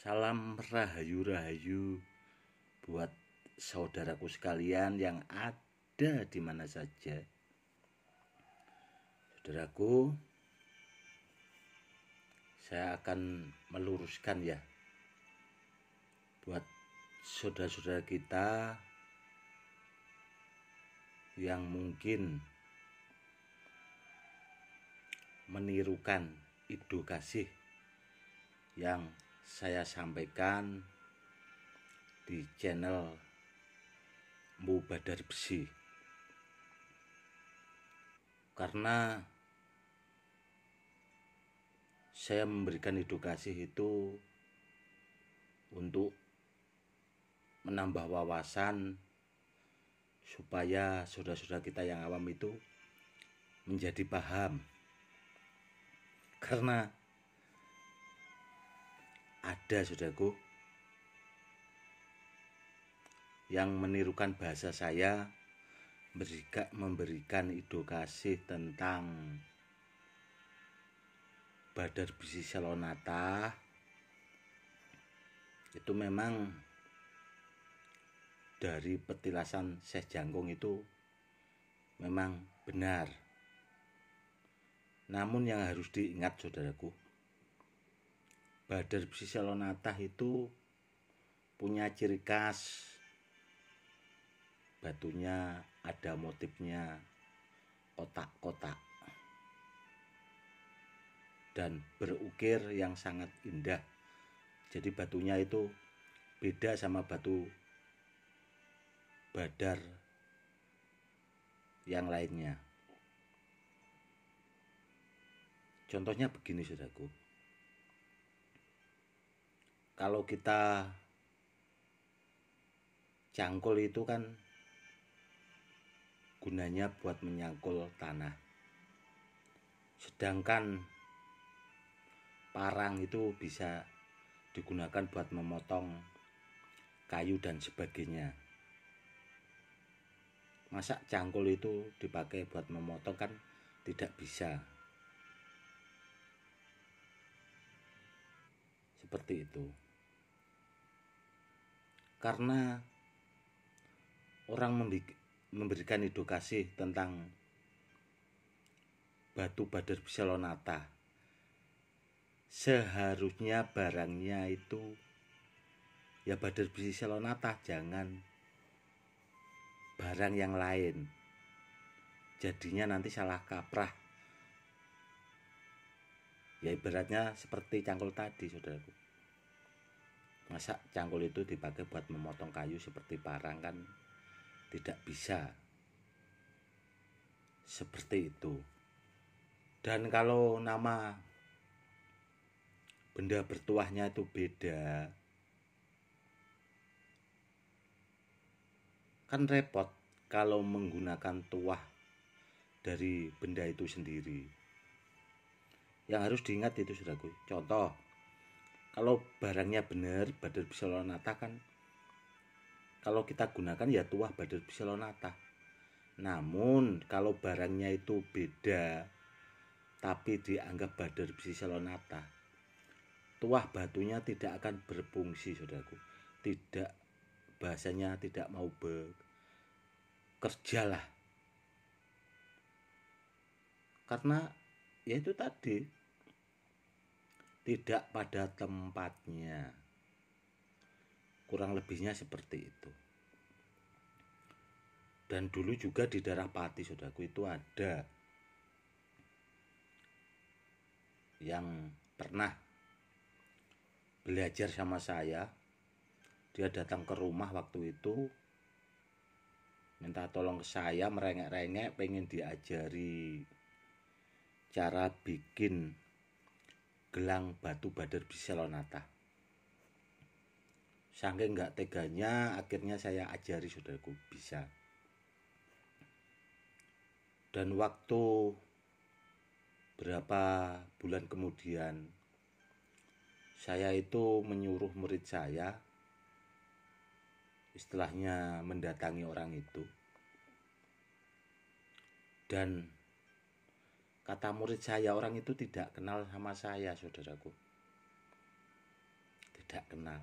Salam rahayu-rahayu buat saudaraku sekalian yang ada di mana saja. Saudaraku, saya akan meluruskan ya buat saudara-saudara kita yang mungkin menirukan edukasi yang saya sampaikan di channel Mbu Badar Besi, karena saya memberikan edukasi itu untuk menambah wawasan supaya saudara-saudara kita yang awam itu menjadi paham. Karena ada saudaraku yang menirukan bahasa saya, memberikan edukasi tentang Badar Besi Selonata. Itu memang dari petilasan Syekh Jangkung itu memang benar. Namun yang harus diingat saudaraku, Badar Besi Selonata itu punya ciri khas. Batunya ada motifnya kotak-kotak dan berukir yang sangat indah. Jadi batunya itu beda sama batu badar yang lainnya. Contohnya begini saudaraku, kalau kita cangkul itu kan gunanya buat menyangkul tanah, sedangkan parang itu bisa digunakan buat memotong kayu dan sebagainya. Masa cangkul itu dipakai buat memotong, kan tidak bisa. Seperti itu. Karena orang memberikan edukasi tentang batu Badar Besi Selonata, seharusnya barangnya itu ya Badar Besi Selonata, jangan barang yang lain. Jadinya nanti salah kaprah. Ya ibaratnya seperti cangkul tadi saudaraku. Masa cangkul itu dipakai buat memotong kayu seperti parang, kan tidak bisa. Seperti itu. Dan kalau nama benda bertuahnya itu beda, kan repot kalau menggunakan tuah dari benda itu sendiri. Yang harus diingat itu saudaraku, contoh, kalau barangnya benar Badar Besi Selonata, kan kalau kita gunakan ya tuah Badar Besi Selonata. Namun kalau barangnya itu beda tapi dianggap Badar Besi Selonata, tuah batunya tidak akan berfungsi saudaraku. Tidak, bahasanya tidak mau bekerja lah. Karena ya itu tadi, tidak pada tempatnya. Kurang lebihnya seperti itu. Dan dulu juga di daerah Pati saudaraku itu ada yang pernah belajar sama saya. Dia datang ke rumah waktu itu, minta tolong ke saya, merengek-rengek pengen diajari cara bikin gelang batu Badar Besi Selonata. Saking nggak teganya, akhirnya saya ajari saudaraku, bisa. Dan waktu berapa bulan kemudian, saya itu menyuruh murid saya, istilahnya mendatangi orang itu. Dan kata murid saya, orang itu tidak kenal sama saya saudaraku. tidak kenal.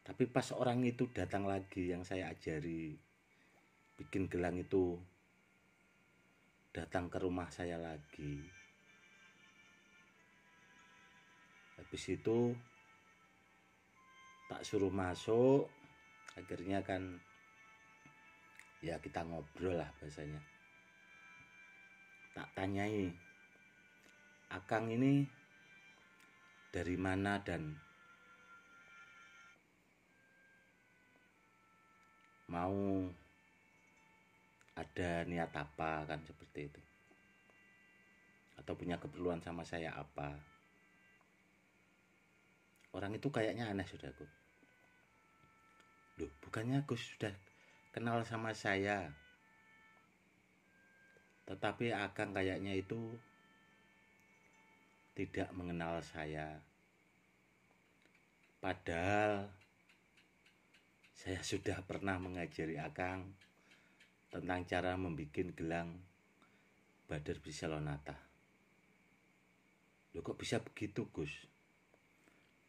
Tapi pas orang itu datang lagi yang saya ajari bikin gelang itu, datang ke rumah saya lagi. Habis itu tak suruh masuk, akhirnya kan ya kita ngobrol lah bahasanya. Tak tanyai, Akang ini dari mana dan mau ada niat apa, kan seperti itu, atau punya keperluan sama saya apa. Orang itu kayaknya aneh, saudaraku. Loh, bukannya Gus sudah kenal sama saya, tetapi Akang kayaknya itu tidak mengenal saya. Padahal saya sudah pernah mengajari Akang tentang cara membuat gelang Badar Bisalonata. Loh, kok bisa begitu, Gus?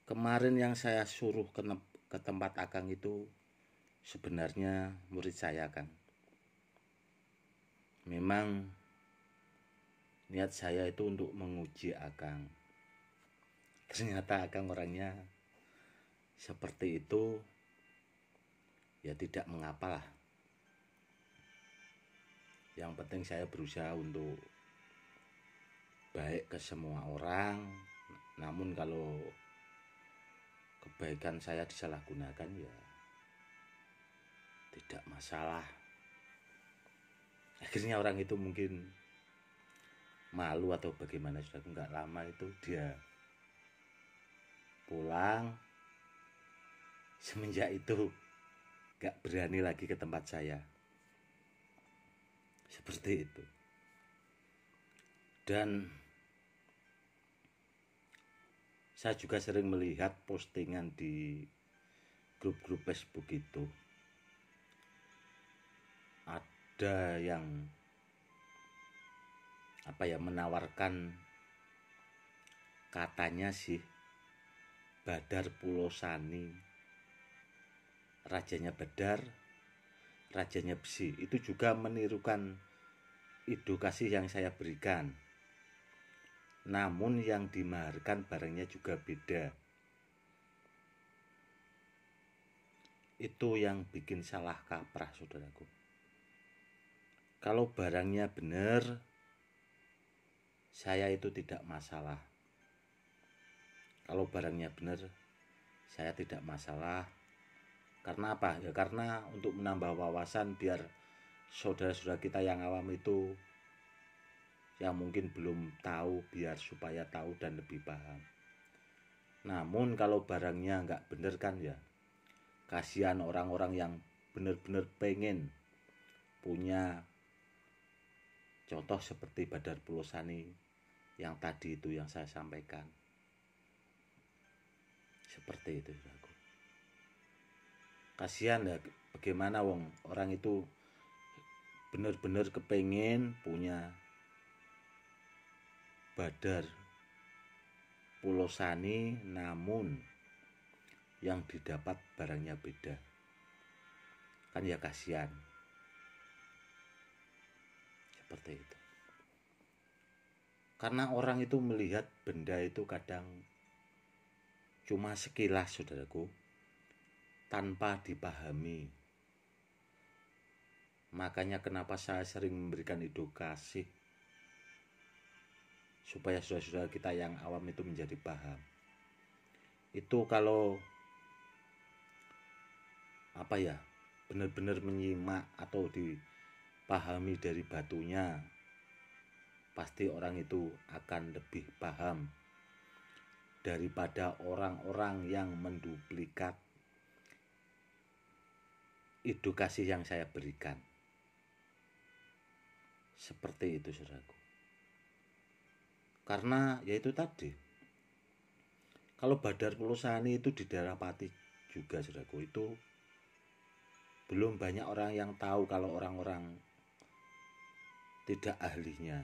Kemarin yang saya suruh ke tempat Akang itu sebenarnya murid saya, Kang. Memang niat saya itu untuk menguji Akang. Ternyata Akang orangnya seperti itu, ya tidak mengapa lah. Yang penting saya berusaha untuk baik ke semua orang. Namun kalau kebaikan saya disalahgunakan, ya tidak masalah. Akhirnya orang itu mungkin malu atau bagaimana, sudah nggak lama itu dia pulang. Semenjak itu nggak berani lagi ke tempat saya, seperti itu. Dan saya juga sering melihat postingan di grup-grup Facebook itu, ada yang menawarkan, katanya sih Badar Pulosani, rajanya Badar, rajanya besi. Itu juga menirukan edukasi yang saya berikan, namun yang dimaharkan barangnya juga beda. Itu yang bikin salah kaprah, saudaraku. Kalau barangnya benar, saya itu tidak masalah. Kalau barangnya benar, saya tidak masalah. Karena apa? Ya karena untuk menambah wawasan, biar saudara-saudara kita yang awam itu, yang mungkin belum tahu, biar supaya tahu dan lebih paham. Namun kalau barangnya nggak bener kan, ya kasihan orang-orang yang benar-benar pengen punya contoh seperti Badar Pulosani yang tadi itu yang saya sampaikan. Seperti itu, aku. Kasihan ya, bagaimana orang itu benar-benar kepengen punya Badar Pulosani, namun yang didapat barangnya beda. Kan ya kasihan. Seperti itu. Karena orang itu melihat benda itu kadang cuma sekilas, saudaraku, tanpa dipahami. Makanya kenapa saya sering memberikan edukasi supaya saudara-saudara kita yang awam itu menjadi paham. Itu kalau benar-benar menyimak atau dipahami dari batunya, pasti orang itu akan lebih paham daripada orang-orang yang menduplikat edukasi yang saya berikan. Seperti itu, saudaraku. Karena yaitu tadi, kalau Badar Pulosani itu di daerah Pati juga, saudaraku, itu belum banyak orang yang tahu, kalau orang-orang tidak ahlinya.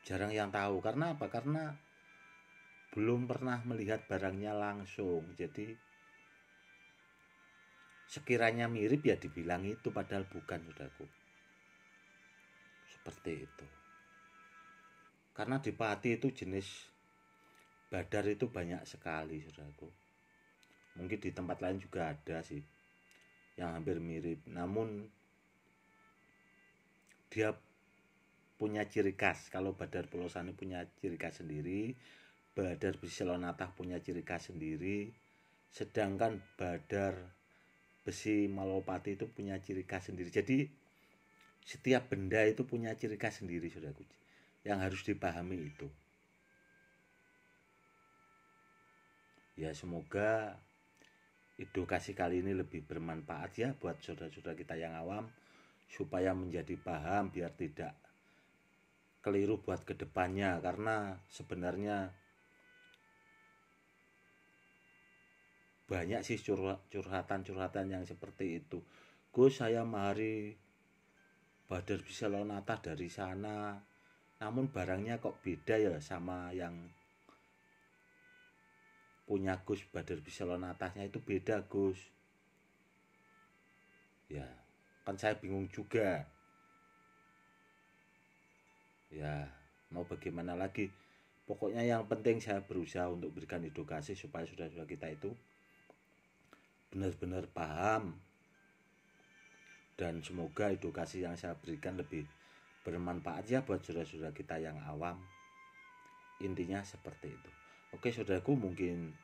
Jarang yang tahu. Karena apa? Karena belum pernah melihat barangnya langsung. Jadi sekiranya mirip ya dibilang itu, padahal bukan, saudaraku. Seperti itu. Karena di Pati itu jenis badar itu banyak sekali, saudaraku. Mungkin di tempat lain juga ada sih yang hampir mirip, namun dia punya ciri khas. Kalau badar Pulau Sani punya ciri khas sendiri, badar besi Lonatah punya ciri khas sendiri, sedangkan badar besi Malopati itu punya ciri khas sendiri. Jadi setiap benda itu punya ciri khas sendiri, saudaraku, yang harus dipahami itu. Ya, semoga edukasi kali ini lebih bermanfaat ya buat saudara-saudara kita yang awam, supaya menjadi paham biar tidak keliru buat kedepannya. Karena sebenarnya banyak sih curhatan-curhatan yang seperti itu. Gus, saya mari badar bisa Lonatah dari sana, namun barangnya kok beda ya sama yang punya Gus. Badar bisa Lonatahnya itu beda, Gus. Ya, kan saya bingung juga. Ya, mau bagaimana lagi. Pokoknya yang penting saya berusaha untuk berikan edukasi supaya saudara-saudara kita itu benar-benar paham. Dan semoga edukasi yang saya berikan lebih bermanfaat ya buat saudara-saudara kita yang awam. Intinya seperti itu. Oke, saudaraku, mungkin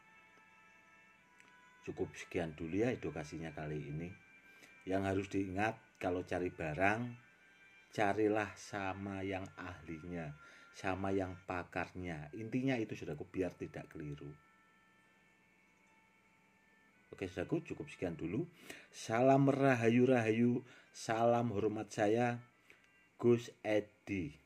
cukup sekian dulu ya edukasinya kali ini. Yang harus diingat, kalau cari barang, carilah sama yang ahlinya, sama yang pakarnya. Intinya itu, saudaraku, biar tidak keliru. Oke, saudaraku, cukup sekian dulu. Salam rahayu-rahayu, salam hormat saya, Gus Edi.